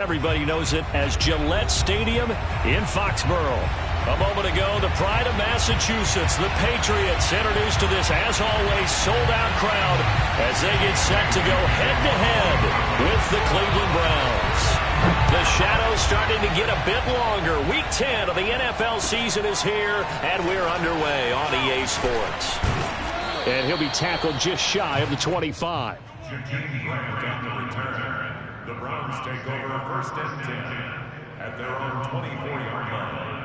Everybody knows it as Gillette Stadium in Foxborough. A moment ago, the pride of Massachusetts, the Patriots, introduced to this, as always, sold-out crowd as they get set to go head-to-head with the Cleveland Browns. The shadows starting to get a bit longer. Week 10 of the NFL season is here, and we're underway on EA Sports. And he'll be tackled just shy of the 25. The Browns take over first and 10 at their own 24-yard line.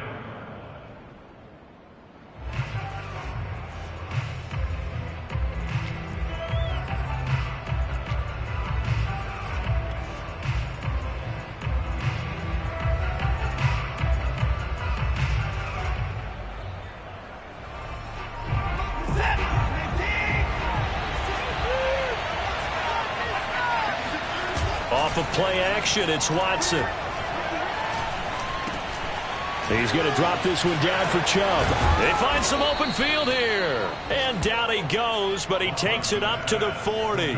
Off of play action, it's Watson. He's going to drop this one down for Chubb. They find some open field here. And down he goes, but he takes it up to the 40.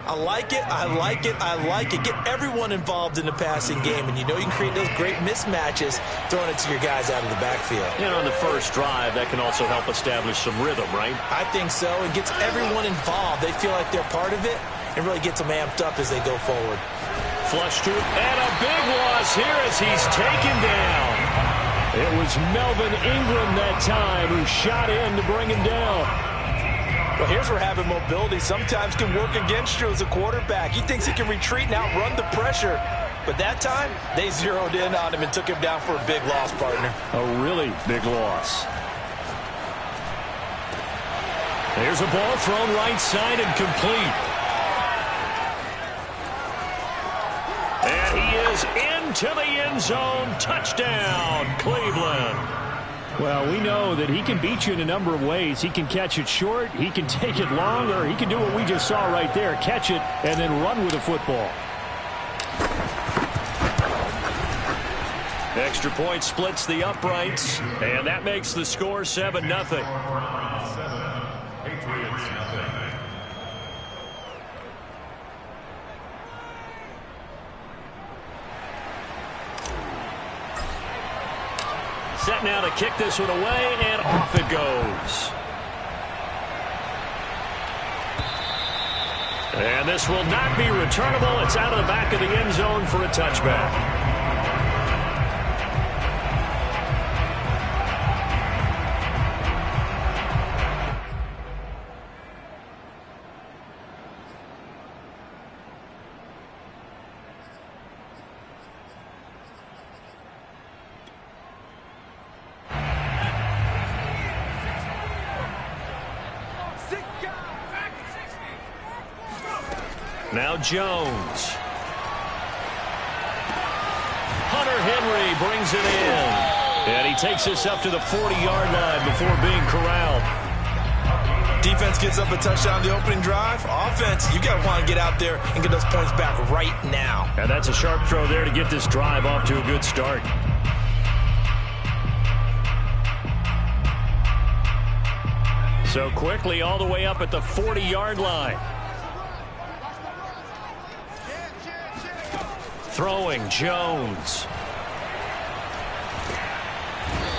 I like it, I like it, I like it. Get everyone involved in the passing game, and you know you can create those great mismatches throwing it to your guys out of the backfield. And on the first drive, that can also help establish some rhythm, right? I think so. It gets everyone involved. They feel like they're part of it. It really gets them amped up as they go forward. Flush to, and a big loss here as he's taken down. It was Melvin Ingram that time who shot in to bring him down. Well, here's where having mobility sometimes can work against you as a quarterback. He thinks he can retreat and outrun the pressure. But that time, they zeroed in on him and took him down for a big loss, partner. A really big loss. There's a ball thrown right side and complete. And he is into the end zone. Touchdown, Cleveland. Well, we know that he can beat you in a number of ways. He can catch it short, he can take it long, or he can do what we just saw right there, catch it and then run with the football. Extra point splits the uprights, and that makes the score 7-0. Patriots nothing. Set now to kick this one away, and off it goes. And this will not be returnable. It's out of the back of the end zone for a touchback. Now Jones. Hunter Henry brings it in. And he takes this up to the 40-yard line before being corralled. Defense gives up a touchdown the opening drive. Offense, you got to want to get out there and get those points back right now. And that's a sharp throw there to get this drive off to a good start. So quickly all the way up at the 40-yard line. Throwing Jones.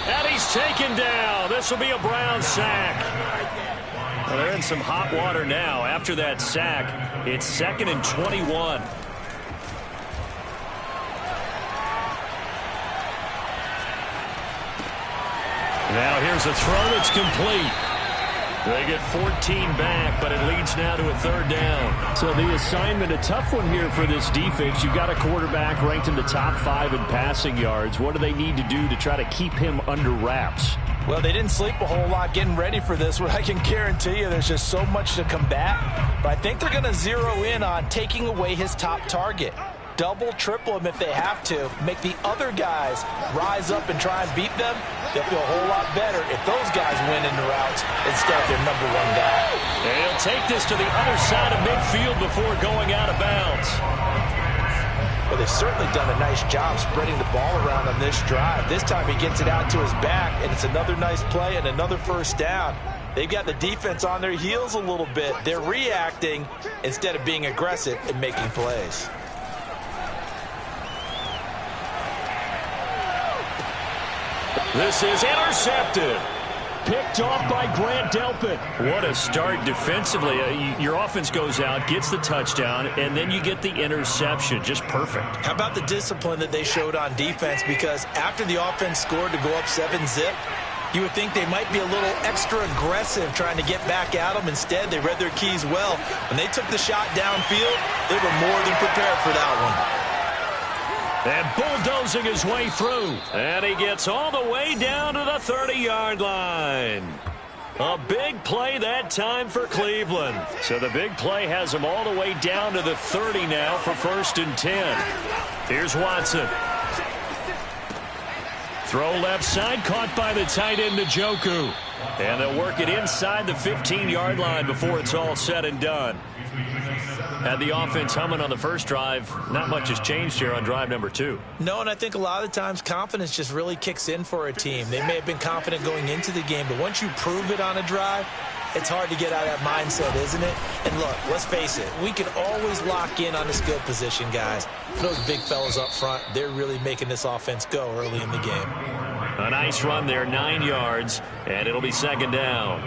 And he's taken down. This will be a Brown sack. Well, they're in some hot water now after that sack. It's 2nd and 21. Now here's a throw that's complete. They get 14 back, but it leads now to a 3rd down. So the assignment, a tough one here for this defense. You've got a quarterback ranked in the top 5 in passing yards. What do they need to do to try to keep him under wraps? Well, they didn't sleep a whole lot getting ready for this. What I can guarantee you, there's just so much to combat. But I think they're going to zero in on taking away his top target. Double, triple him if they have to. Make the other guys rise up and try and beat them. They'll feel a whole lot better if those guys win in the routes instead of their #1 guy. And he'll take this to the other side of midfield before going out of bounds. Well, they've certainly done a nice job spreading the ball around on this drive. This time he gets it out to his back, and it's another nice play and another 1st down. They've got the defense on their heels a little bit. They're reacting instead of being aggressive and making plays. This is intercepted. Picked off by Grant Delpit. What a start defensively. Your offense goes out, gets the touchdown, and then you get the interception. Just perfect. How about the discipline that they showed on defense? Because after the offense scored to go up 7-zip, you would think they might be a little extra aggressive trying to get back at them. Instead, they read their keys well. When they took the shot downfield, they were more than prepared for that one. And bulldozing his way through. And he gets all the way down to the 30-yard line. A big play that time for Cleveland. So the big play has him all the way down to the 30 now for 1st and 10. Here's Watson. Throw left side, caught by the tight end Njoku. And they'll work it inside the 15-yard line before it's all said and done. Had the offense humming on the first drive. Not much has changed here on drive number 2. No, and I think a lot of the times confidence just really kicks in for a team. They may have been confident going into the game, but once you prove it on a drive, it's hard to get out of that mindset, isn't it? And look, let's face it, we can always lock in on the skill position, guys. Those big fellas up front, they're really making this offense go early in the game. A nice run there, 9 yards, and it'll be 2nd down.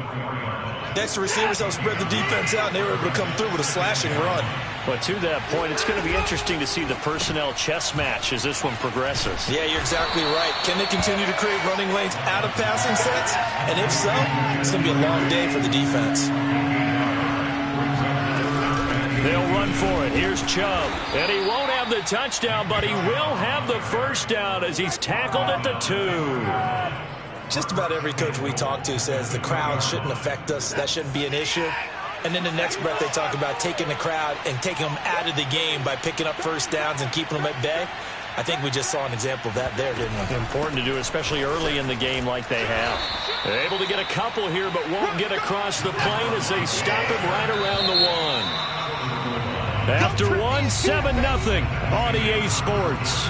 Next, the receivers help spread the defense out, and they were able to come through with a slashing run. But to that point, it's going to be interesting to see the personnel chess match as this one progresses. Yeah, you're exactly right. Can they continue to create running lanes out of passing sets? And if so, it's going to be a long day for the defense. They'll run for it. Here's Chubb. And he won't have the touchdown, but he will have the first down as he's tackled at the 2. Just about every coach we talk to says the crowd shouldn't affect us. That shouldn't be an issue. And then the next breath they talk about taking the crowd and taking them out of the game by picking up first downs and keeping them at bay. I think we just saw an example of that there, didn't we? Important to do, especially early in the game like they have. They're able to get a couple here, but won't get across the plane as they stop him right around the 1. After 1, 7-0 on EA Sports.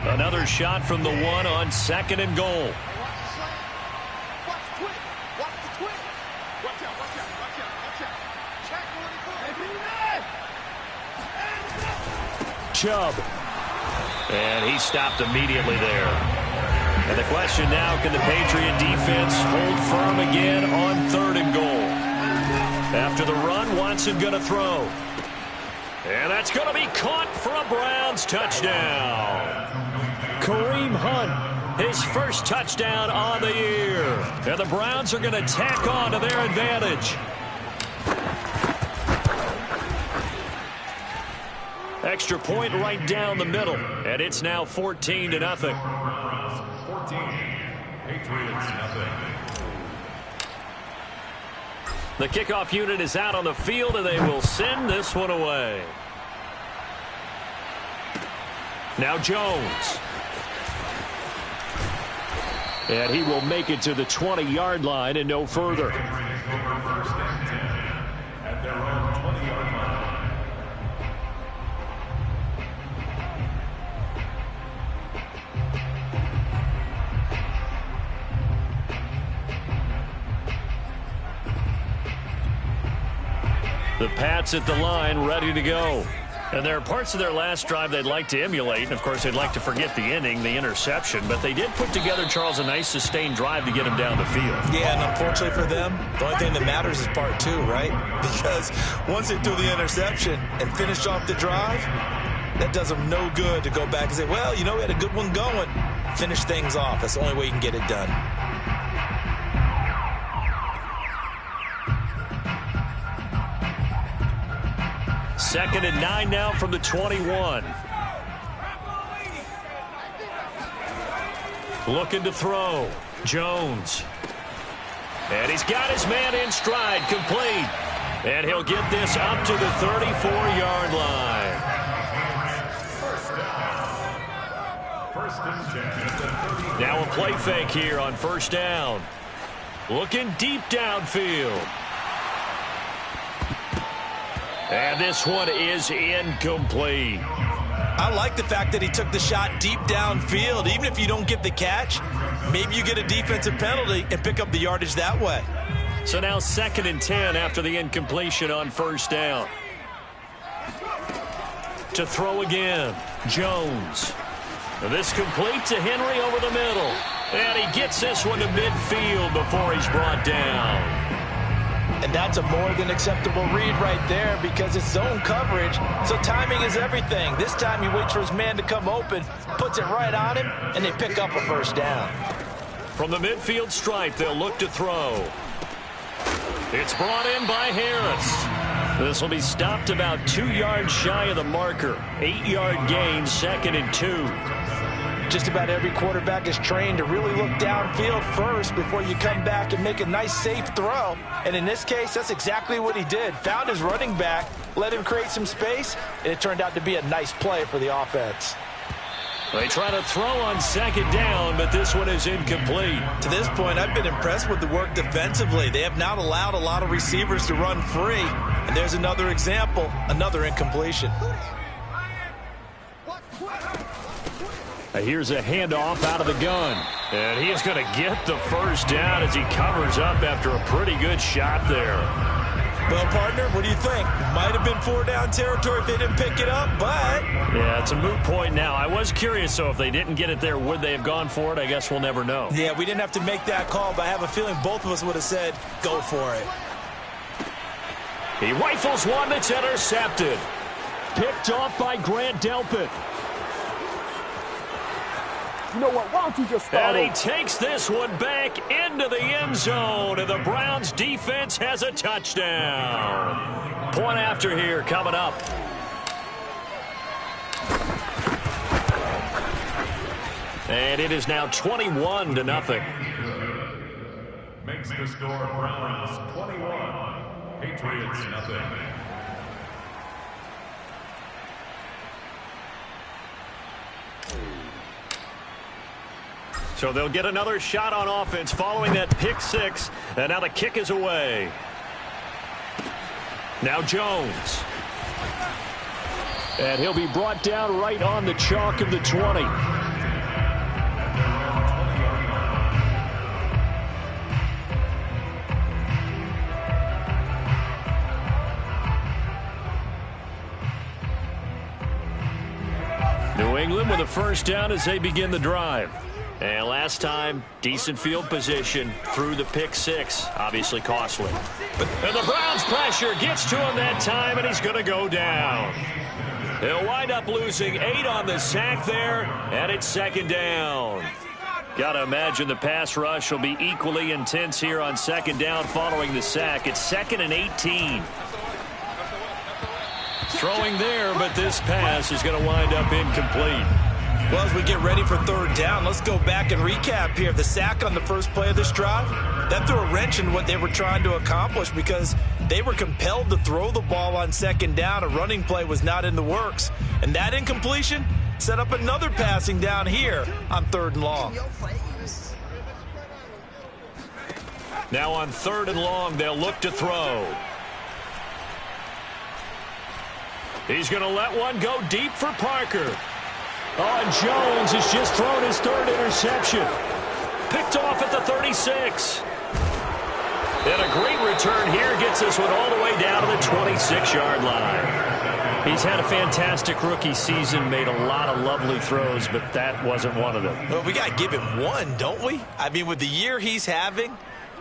Another shot from the 1 on 2nd and goal. Chubb. And he stopped immediately there. And the question now, can the Patriot defense hold firm again on 3rd and goal? After the run, Watson going to throw. And that's going to be caught for a Browns touchdown. Kareem Hunt, his first touchdown on the year. And the Browns are going to tack on to their advantage. Extra point right down the middle. And it's now 14-0. 14. Patriots, nothing. The kickoff unit is out on the field, and they will send this one away. Now Jones. And he will make it to the 20-yard line and no further. At their own 20-yard line. The Pats at the line, ready to go. And there are parts of their last drive they'd like to emulate. And, of course, they'd like to forget the ending, the interception. But they did put together, Charles, a nice sustained drive to get him down the field. Yeah, and unfortunately for them, the only thing that matters is part 2, right? Because once they threw the interception and finished off the drive, that does them no good to go back and say, well, you know, we had a good one going. Finish things off. That's the only way you can get it done. Second and 9 now from the 21. Looking to throw. Jones. And he's got his man in stride, complete. And he'll get this up to the 34-yard line. First and 10. Now a play fake here on first down. Looking deep downfield. And this one is incomplete. I like the fact that he took the shot deep downfield. Even if you don't get the catch, maybe you get a defensive penalty and pick up the yardage that way. So now 2nd and 10 after the incompletion on first down. to throw again. Jones. This complete to Henry over the middle. And he gets this one to midfield before he's brought down. And that's a more than acceptable read right there because it's zone coverage, so timing is everything. This time he waits for his man to come open, puts it right on him, and they pick up a first down. From the midfield stripe, they'll look to throw. It's brought in by Harris. This will be stopped about 2 yards shy of the marker. 8-yard gain, 2nd and 2. Just about every quarterback is trained to really look downfield first before you come back and make a nice, safe throw. And in this case, that's exactly what he did. Found his running back, let him create some space, and it turned out to be a nice play for the offense. They try to throw on 2nd down, but this one is incomplete. To this point, I've been impressed with the work defensively. They have not allowed a lot of receivers to run free. And there's another example, another incompletion. Here's a handoff out of the gun. And he is going to get the first down as he covers up after a pretty good shot there. Well, partner, what do you think? Might have been 4-down territory if they didn't pick it up, but... Yeah, it's a moot point now. I was curious, so if they didn't get it there, would they have gone for it? I guess we'll never know. Yeah, we didn't have to make that call, but I have a feeling both of us would have said, go for it. He rifles one that's intercepted. Picked off by Grant Delpit. You know what? Why don't you just start And he takes this one back into the end zone, and the Browns defense has a touchdown. Point after here coming up. And it is now 21-0. Makes the score Browns 21, Patriots nothing. So they'll get another shot on offense following that pick six. And now the kick is away. Now Jones. And he'll be brought down right on the chalk of the 20. New England with a first down as they begin the drive. And last time, decent field position through the pick six. Obviously costly. And the Browns pressure gets to him that time, and he's going to go down. They'll wind up losing 8 on the sack there, and it's 2nd down. Got to imagine the pass rush will be equally intense here on 2nd down following the sack. It's 2nd and 18. Throwing there, but this pass is going to wind up incomplete. Well, as we get ready for 3rd down, let's go back and recap here. The sack on the first play of this drive, that threw a wrench in what they were trying to accomplish because they were compelled to throw the ball on 2nd down. A running play was not in the works. And that incompletion set up another passing down here on 3rd and long. Now on 3rd and long, they'll look to throw. He's going to let one go deep for Parker. Oh, and Jones has just thrown his 3rd interception. Picked off at the 36. And a great return here gets this one all the way down to the 26-yard line. He's had a fantastic rookie season, made a lot of lovely throws, but that wasn't one of them. Well, we got to give him one, don't we? I mean, with the year he's having,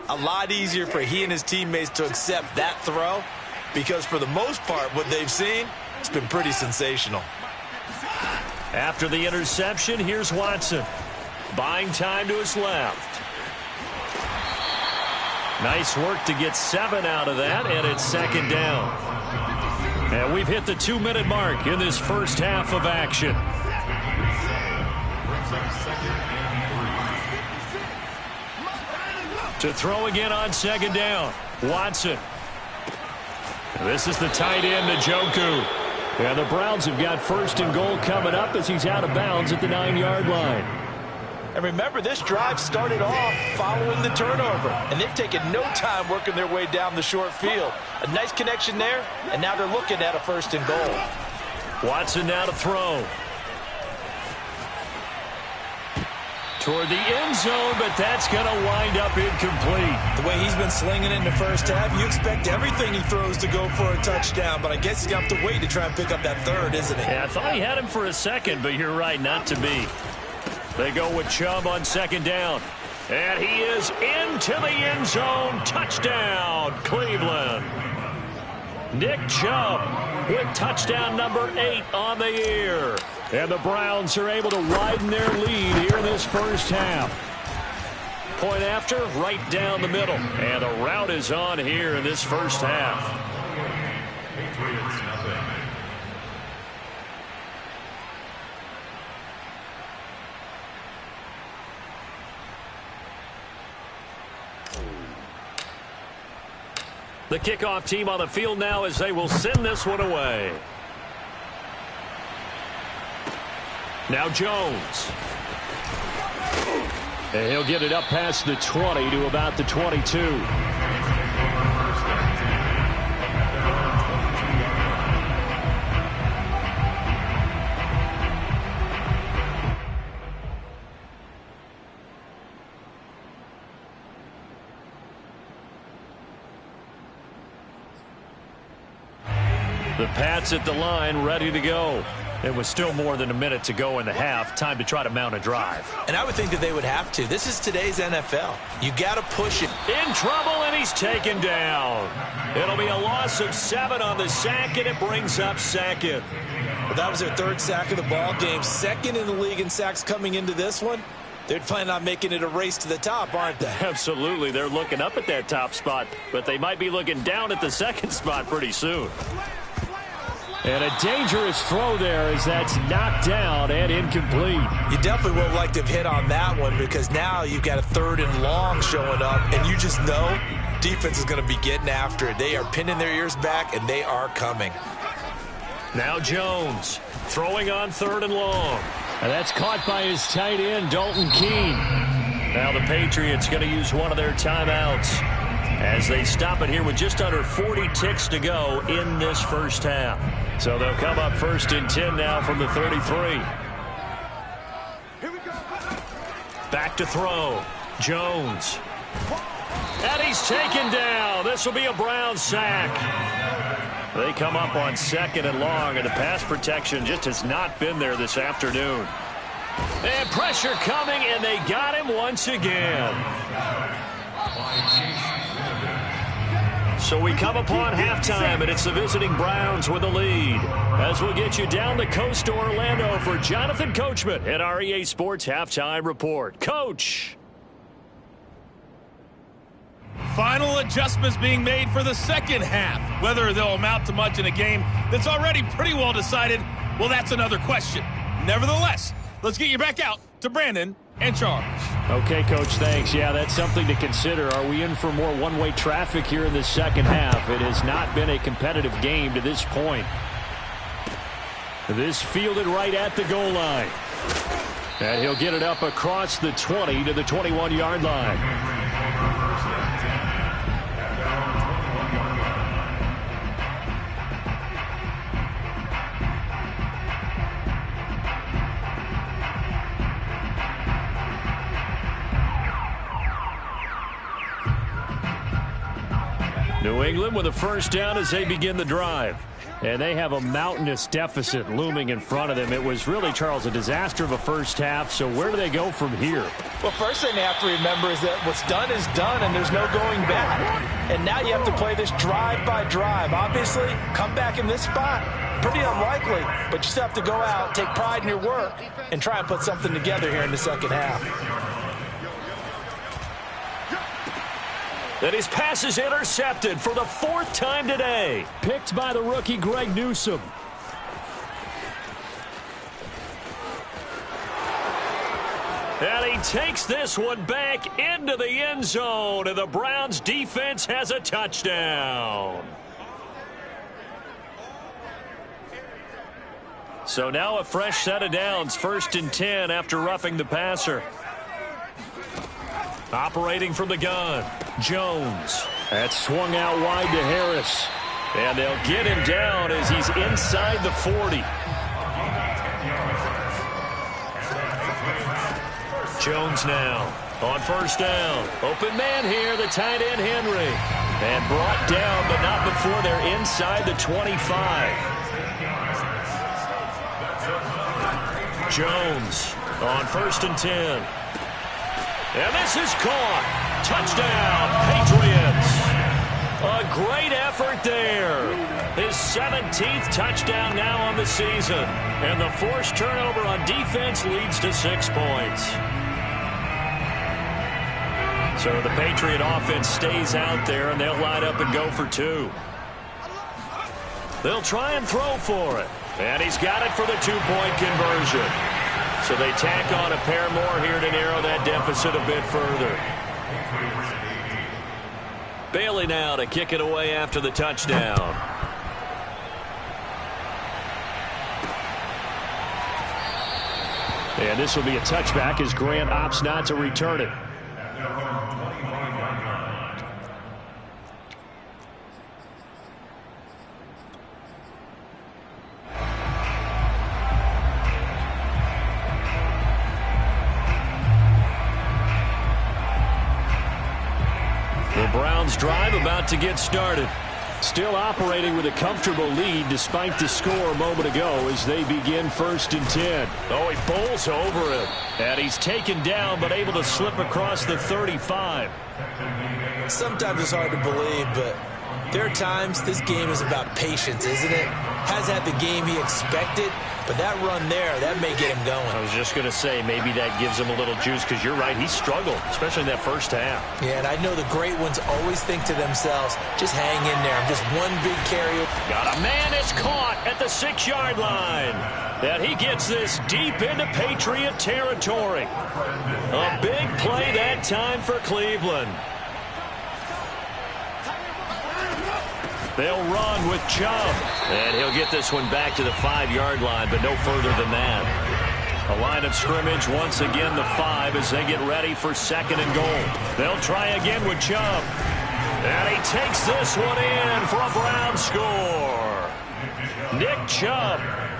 a lot easier for he and his teammates to accept that throw because for the most part, what they've seen, it's been pretty sensational. After the interception, here's Watson. Buying time to his left. Nice work to get 7 out of that, and it's 2nd down. And we've hit the 2-minute mark in this first half of action. To throw again on 2nd down. Watson. This is the tight end, Njoku. And the Browns have got 1st and goal coming up as he's out of bounds at the 9-yard line. And remember, this drive started off following the turnover, and they've taken no time working their way down the short field. A nice connection there, and now they're looking at a 1st and goal. Watson now to throw. toward the end zone, but that's going to wind up incomplete. The way he's been slinging it in the first half, you expect everything he throws to go for a touchdown, but I guess he's going to have to wait to try and pick up that third, isn't he? Yeah, I thought he had him for a second, but you're right, not to be. They go with Chubb on second down. And he is into the end zone. Touchdown, Cleveland. Nick Chubb with touchdown number 8 on the year. And the Browns are able to widen their lead here in this first half. Point after, right down the middle. And the route is on here in this first half. Patriots nothing. The kickoff team on the field now as they will send this one away. Now Jones. And he'll get it up past the 20 to about the 22. The Pats at the line, ready to go. It was still more than a minute to go in the half. Time to try to mount a drive. And I would think that they would have to. This is today's NFL. You got to push it. In trouble, and he's taken down. It'll be a loss of 7 on the sack, and it brings up second. Well, that was their 3rd sack of the ball game. 2nd in the league in sacks coming into this one. They're planning on making it a race to the top, aren't they? Absolutely. They're looking up at that top spot, but they might be looking down at the second spot pretty soon. And a dangerous throw there as that's knocked down and incomplete. You definitely would like to have hit on that one because now you've got a 3rd and long showing up, and you just know defense is going to be getting after it. They are pinning their ears back, and they are coming. Now Jones throwing on 3rd and long. And that's caught by his tight end, Dalton Keene. Now the Patriots going to use one of their timeouts as they stop it here with just under 40 ticks to go in this first half. So they'll come up 1st and 10 now from the 33. Back to throw. Jones. And he's taken down. This will be a Brown sack. They come up on 2nd and long, and the pass protection just has not been there this afternoon. And pressure coming, and they got him once again. So we come upon halftime, and it's the visiting Browns with the lead. As we'll get you down the coast to Orlando for Jonathan Coachman at our EA Sports Halftime Report. Coach. Final adjustments being made for the second half. Whether they'll amount to much in a game that's already pretty well decided, well, that's another question. Nevertheless, let's get you back out to Brandon and Charles. Okay, Coach, thanks. Yeah, that's something to consider. Are we in for more one-way traffic here in the second half? It has not been a competitive game to this point. This fielded right at the goal line. And he'll get it up across the 20 to the 21-yard line. New England with a first down as they begin the drive. And they have a mountainous deficit looming in front of them. It was really, Charles, a disaster of a first half. So where do they go from here? Well, first thing they have to remember is that what's done is done, and there's no going back. And now you have to play this drive by drive. Obviously, come back in this spot, pretty unlikely. But you still have to go out, take pride in your work, and try and put something together here in the second half. And his pass is intercepted for the 4th time today. Picked by the rookie Greg Newsome. And he takes this one back into the end zone, and the Browns defense has a touchdown. So now a fresh set of downs, 1st and 10 after roughing the passer. Operating from the gun, Jones. That's swung out wide to Harris. And they'll get him down as he's inside the 40. Jones now on first down. Open man here, the tight end Henry. And brought down, but not before they're inside the 25. Jones on 1st and 10. And this is caught. Touchdown, Patriots. A great effort there. His 17th touchdown now on the season. And the forced turnover on defense leads to 6 points. So the Patriot offense stays out there, and they'll line up and go for 2. They'll try and throw for it. And he's got it for the 2-point conversion. So they tack on a pair more here to narrow that deficit a bit further. Bailey now to kick it away after the touchdown. And this will be a touchback as Grant opts not to return it. The Browns drive about to get started. Still operating with a comfortable lead despite the score a moment ago as they begin 1st and 10. Oh, he bowls over him. And he's taken down but able to slip across the 35. Sometimes it's hard to believe, but there are times this game is about patience, isn't it? Hasn't had the game he expected, but that run there, that may get him going. I was just going to say, maybe that gives him a little juice, because you're right, he struggled, especially in that first half. Yeah, and I know the great ones always think to themselves, just hang in there. I'm just one big carry. Got a man that's caught at the 6-yard line. And he gets this deep into Patriot territory. A big play that time for Cleveland. They'll run with Chubb. And he'll get this one back to the 5-yard line, but no further than that. A line of scrimmage, once again the 5 as they get ready for 2nd and goal. They'll try again with Chubb. And he takes this one in for a Brown score. Nick Chubb,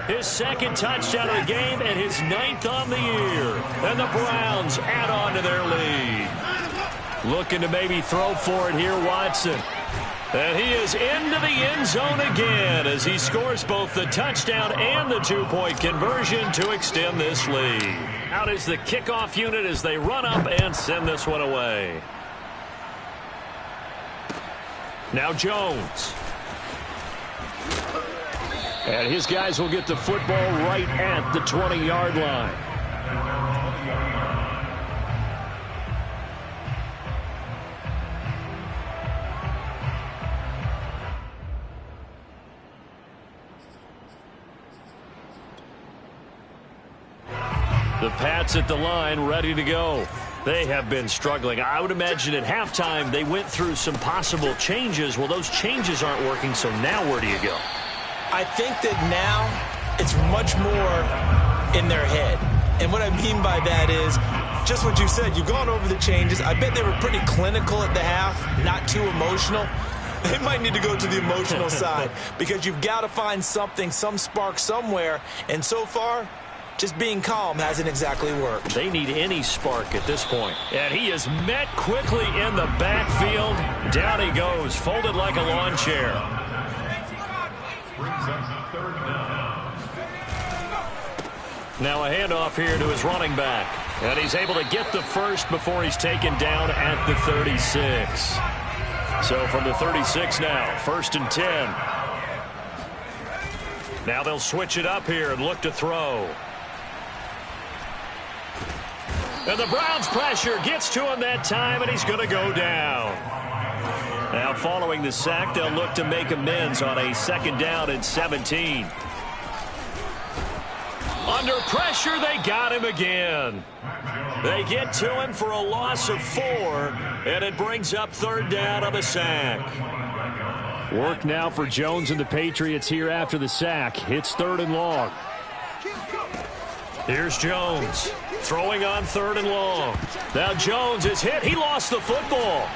his 2nd touchdown of the game and his 9th on the year. And the Browns add on to their lead. Looking to maybe throw for it here, Watson. And he is into the end zone again as he scores both the touchdown and the 2-point conversion to extend this lead. Out is the kickoff unit as they run up and send this one away. Now Jones. And his guys will get the football right at the 20-yard line. The Pats at the line, ready to go. They have been struggling. I would imagine at halftime they went through some possible changes. Well, those changes aren't working, so now where do you go? I think that now it's much more in their head. And what I mean by that is just what you said. You've gone over the changes. I bet they were pretty clinical at the half, not too emotional. They might need to go to the emotional side because you've got to find something, some spark somewhere. And so far, just being calm hasn't exactly worked. They need any spark at this point. And he is met quickly in the backfield. Down he goes, folded like a lawn chair. Now a handoff here to his running back. And he's able to get the first before he's taken down at the 36. So from the 36 now, 1st and 10. Now they'll switch it up here and look to throw. And the Browns pressure gets to him that time, and he's going to go down. Now following the sack, they'll look to make amends on a 2nd down and 17. Under pressure, they got him again. They get to him for a loss of 4, and it brings up 3rd down on the sack. Work now for Jones and the Patriots here after the sack. It's 3rd and long. Here's Jones. Throwing on 3rd and long. Now Jones is hit. He lost the football.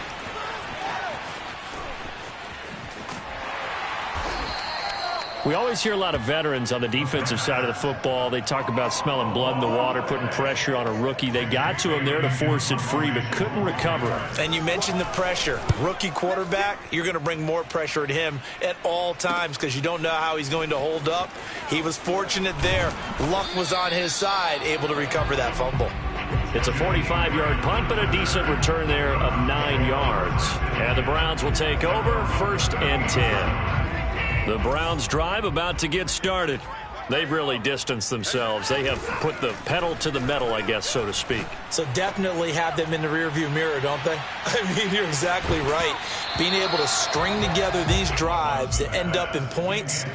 We always hear a lot of veterans on the defensive side of the football. They talk about smelling blood in the water, putting pressure on a rookie. They got to him there to force it free, but couldn't recover. And you mentioned the pressure. Rookie quarterback, you're going to bring more pressure at him at all times because you don't know how he's going to hold up. He was fortunate there. Luck was on his side, able to recover that fumble. It's a 45-yard punt, but a decent return there of 9 yards. And the Browns will take over, 1st and 10. The Browns drive about to get started. They've really distanced themselves. They have put the pedal to the metal, I guess, so to speak. So definitely have them in the rearview mirror, don't they? I mean, you're exactly right. Being able to string together these drives that end up in points,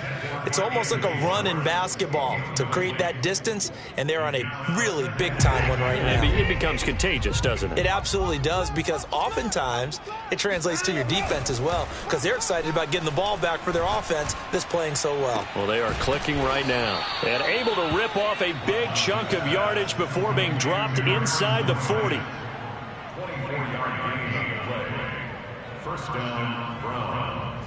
it's almost like a run in basketball to create that distance, and they're on a really big-time one right now. It becomes contagious, doesn't it? It absolutely does, because oftentimes it translates to your defense as well, because they're excited about getting the ball back for their offense that's playing so well. Well, they are clicking right now and able to rip off a big chunk of yardage before being dropped inside the 40. 24-yard gain on the play. First down, Browns.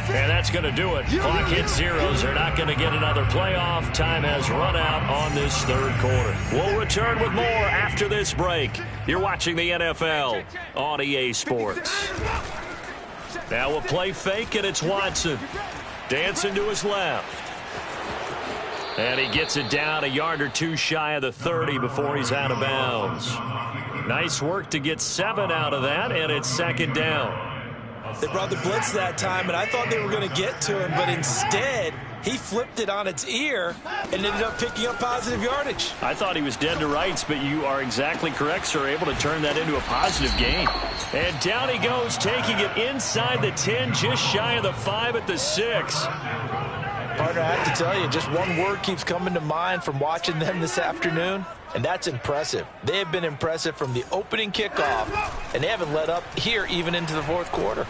And that's going to do it. Clock hits zeros. They're not going to get another playoff. Time has run out on this 3rd quarter. We'll return with more after this break. You're watching the NFL on EA Sports. Now a play fake, and it's Watson. Dancing to his left. And he gets it down a yard or two shy of the 30 before he's out of bounds. Nice work to get 7 out of that, and it's 2nd down. They brought the blitz that time, and I thought they were going to get to him, but instead he flipped it on its ear and ended up picking up positive yardage. I thought he was dead to rights, but you are exactly correct, sir. Able to turn that into a positive gain. And down he goes, taking it inside the 10, just shy of the 5 at the 6. Partner, I have to tell you, just one word keeps coming to mind from watching them this afternoon, and that's impressive. They have been impressive from the opening kickoff, and they haven't let up here even into the 4th quarter.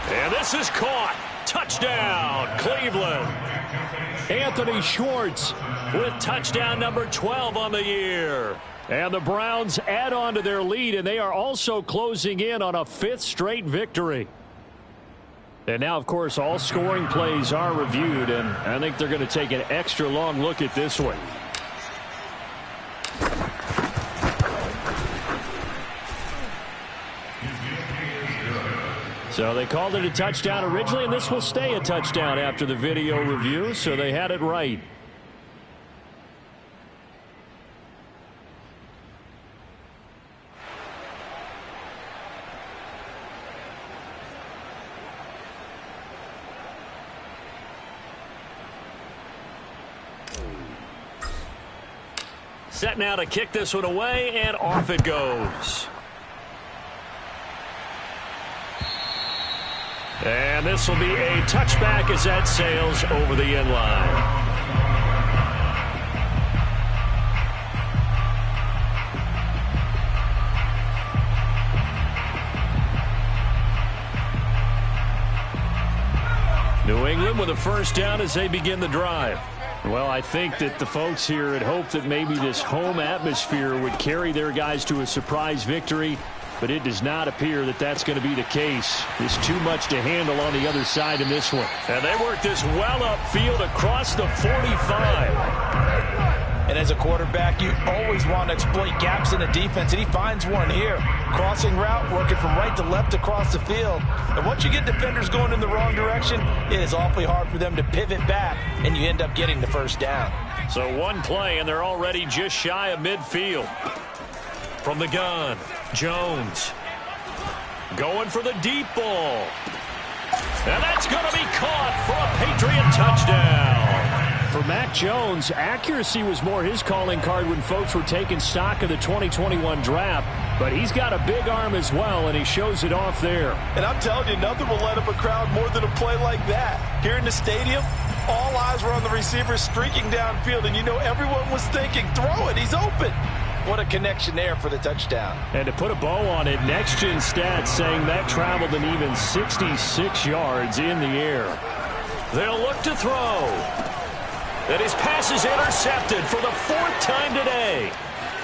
And this is caught. Touchdown, Cleveland. Anthony Schwartz With touchdown number 12 on the year. And the Browns add on to their lead, and they are also closing in on a 5th straight victory. And now, of course, all scoring plays are reviewed, and I think they're going to take an extra long look at this one. So they called it a touchdown originally, and this will stay a touchdown after the video review, so they had it right. Set now to kick this one away, and off it goes. And this will be a touchback as that sails over the end line. New England with a first down as they begin the drive. Well, I think that the folks here had hoped that maybe this home atmosphere would carry their guys to a surprise victory, but it does not appear that that's going to be the case. There's too much to handle on the other side in this one. And they work this well upfield across the 45. And as a quarterback, you always want to exploit gaps in the defense, and he finds one here. Crossing route, working from right to left across the field. And once you get defenders going in the wrong direction, it is awfully hard for them to pivot back, and you end up getting the first down. So one play, and they're already just shy of midfield. From the gun, Jones going for the deep ball. And that's going to be caught for a Patriot touchdown. For Mac Jones, accuracy was more his calling card when folks were taking stock of the 2021 draft, but he's got a big arm as well, and he shows it off there. And I'm telling you, nothing will let up a crowd more than a play like that. Here in the stadium, all eyes were on the receiver streaking downfield, and you know everyone was thinking, throw it, he's open. What a connection there for the touchdown. And to put a bow on it, Next Gen Stats saying that traveled an even 66 yards in the air. They'll look to throw. And his pass is intercepted for the 4th time today.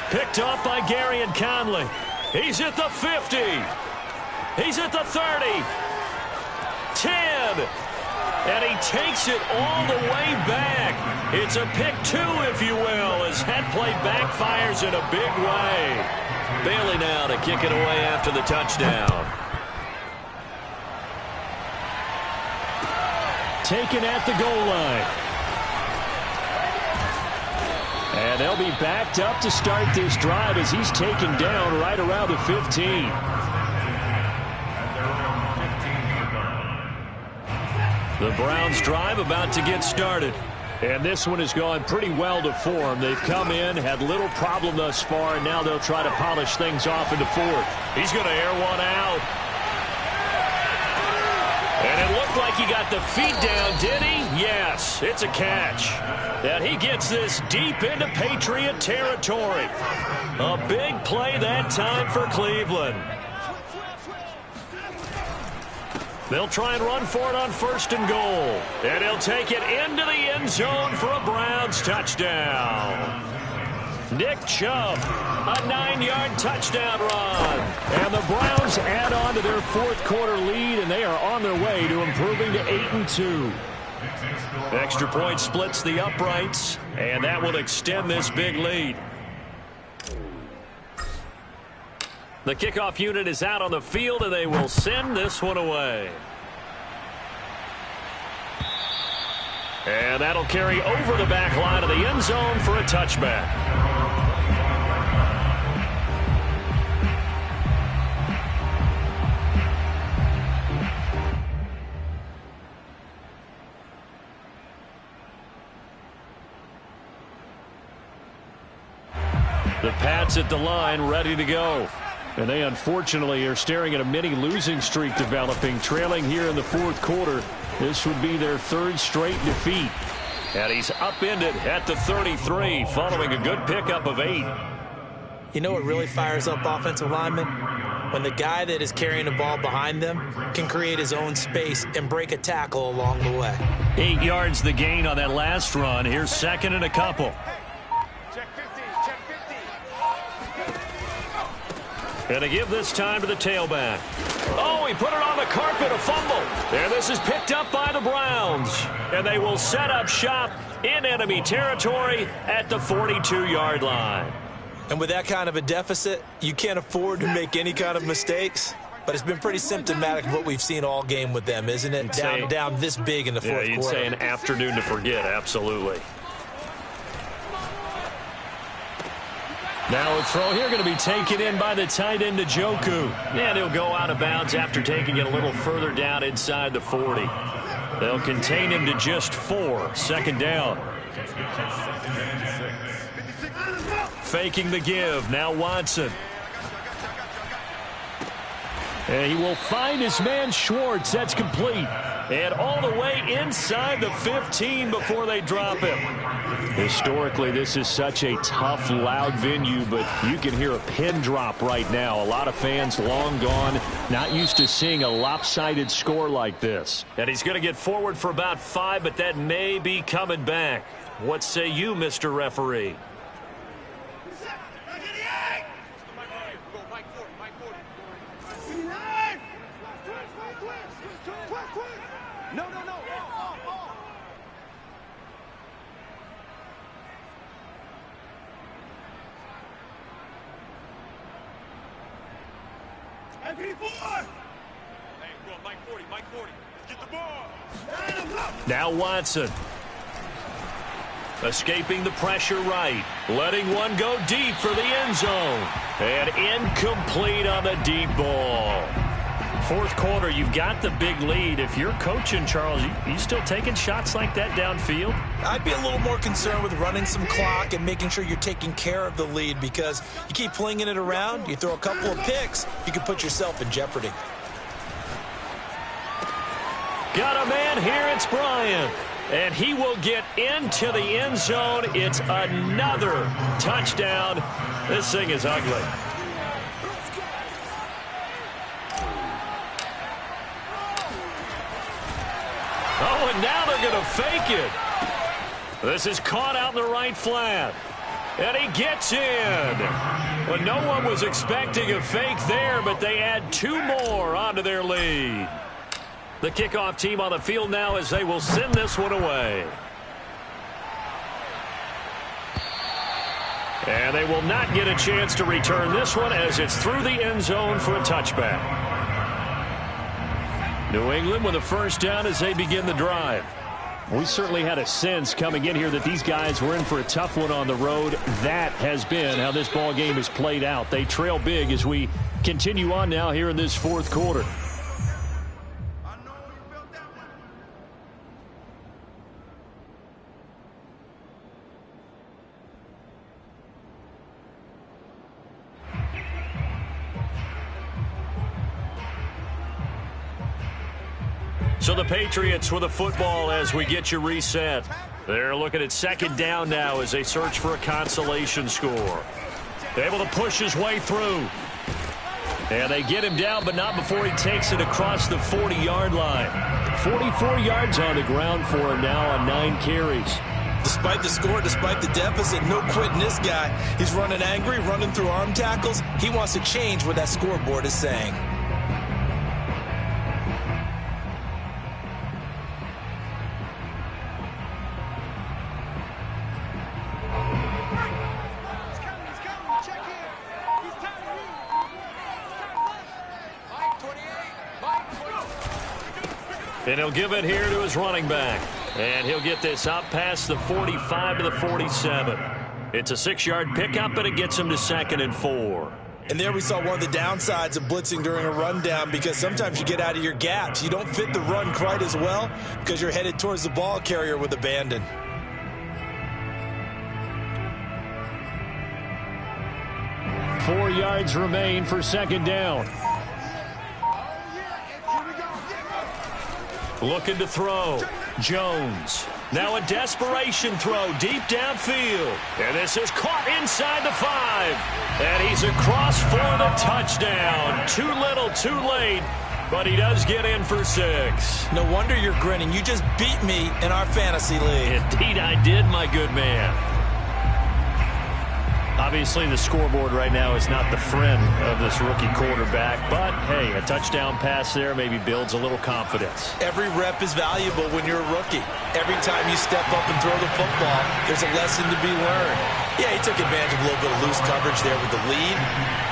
Picked off by Gary and Conley. He's at the 50. He's at the 30. 10. And he takes it all the way back. It's a pick 2, if you will, as that play backfires in a big way. Bailey now to kick it away after the touchdown. Taken at the goal line. And they'll be backed up to start this drive as he's taken down right around the 15. The Browns drive about to get started. And this one has gone pretty well to form. They've come in, had little problem thus far, and now they'll try to polish things off into fourth. He's going to air one out. And it looked like he got the feet down, did he? Yes, it's a catch. And he gets this deep into Patriot territory. A big play that time for Cleveland. They'll try and run for it on 1st and goal. And he'll take it into the end zone for a Browns touchdown. Nick Chubb, a 9-yard touchdown run. And the Browns add on to their 4th quarter lead, and they are on their way to improving to 8-2. Extra point splits the uprights, and that will extend this big lead. The kickoff unit is out on the field, and they will send this one away. And that'll carry over the back line of the end zone for a touchback. The Pats at the line, ready to go. And they unfortunately are staring at a mini losing streak developing, trailing here in the 4th quarter. This would be their 3rd straight defeat. And he's upended at the 33 following a good pickup of 8. You know what really fires up offensive linemen? When the guy that is carrying the ball behind them can create his own space and break a tackle along the way. 8 yards the gain on that last run. Here's 2nd and a couple. And to give this time to the tailback. Oh, he put it on the carpet, a fumble. And this is picked up by the Browns. And they will set up shop in enemy territory at the 42-yard line. And with that kind of a deficit, you can't afford to make any kind of mistakes. But it's been pretty symptomatic of what we've seen all game with them, isn't it? Down this big in the 4th quarter. Yeah, you'd say an afternoon to forget, absolutely. Now a throw here going to be taken in by the tight end Njoku. And he'll go out of bounds after taking it a little further down inside the 40. They'll contain him to just 4. 2nd down. Faking the give. Now Watson. And he will find his man Schwartz. That's complete. And all the way inside the 15 before they drop him. Historically, this is such a tough, loud venue, but you can hear a pin drop right now. A lot of fans long gone, not used to seeing a lopsided score like this. And he's going to get forward for about 5, but that may be coming back. What say you, Mr. Referee? Now Watson. Escaping the pressure right. Letting one go deep for the end zone. And incomplete on the deep ball. 4th quarter, you've got the big lead. If you're coaching, Charles, you still taking shots like that downfield? I'd be a little more concerned with running some clock and making sure you're taking care of the lead, because you keep flinging it around, you throw a couple of picks, you can put yourself in jeopardy. Got a man here, it's Bryant. And he will get into the end zone. It's another touchdown. This thing is ugly. Oh, and now they're going to fake it. This is caught out in the right flat. And he gets in. Well, no one was expecting a fake there, but they add 2 more onto their lead. The kickoff team on the field now as they will send this one away. And they will not get a chance to return this one as it's through the end zone for a touchback. New England with a first down as they begin the drive. We certainly had a sense coming in here that these guys were in for a tough one on the road. That has been how this ball game has played out. They trail big as we continue on now here in this fourth quarter. So the Patriots with a football as we get you reset. They're looking at second down now as they search for a consolation score. Able to push his way through. And they get him down, but not before he takes it across the 40-yard line. 44 yards on the ground for him now on 9 carries. Despite the score, despite the deficit, no quitting this guy. He's running angry, running through arm tackles. He wants to change what that scoreboard is saying. And he'll give it here to his running back. And he'll get this up past the 45 to the 47. It's a 6-yard pickup, and it gets him to 2nd and 4. And there we saw one of the downsides of blitzing during a rundown, because sometimes you get out of your gaps. You don't fit the run quite as well because you're headed towards the ball carrier with abandon. Four yards remain for second down. Looking to throw. Jones. Now a desperation throw deep downfield. And this is caught inside the 5. And he's across for the touchdown. Too little, too late. But he does get in for 6. No wonder you're grinning. You just beat me in our fantasy league. Indeed I did, my good man. Obviously, the scoreboard right now is not the friend of this rookie quarterback. But, hey, a touchdown pass there maybe builds a little confidence. Every rep is valuable when you're a rookie. Every time you step up and throw the football, there's a lesson to be learned. Yeah, he took advantage of a little bit of loose coverage there with the lead.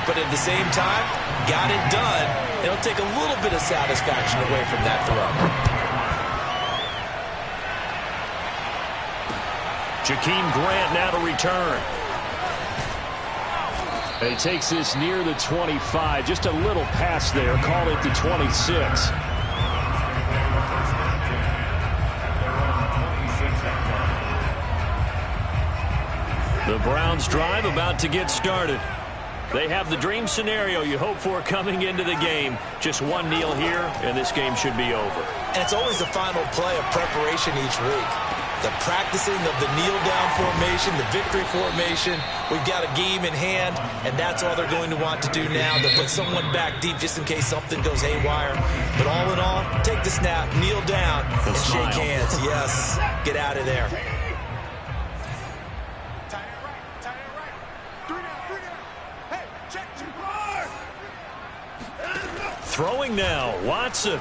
But at the same time, got it done. It'll take a little bit of satisfaction away from that throw. Jakeem Grant now to return. And he takes this near the 25. Just a little pass there. Call it the 26. The Browns drive about to get started. They have the dream scenario you hope for coming into the game. Just one kneel here, and this game should be over. And it's always the final play of preparation each week. The practicing of the kneel-down formation, the victory formation. We've got a game in hand, and that's all they're going to want to do now. They'll put someone back deep just in case something goes haywire. But all in all, take the snap, kneel down, and shake hands. Yes, get out of there. Throwing now, Watson.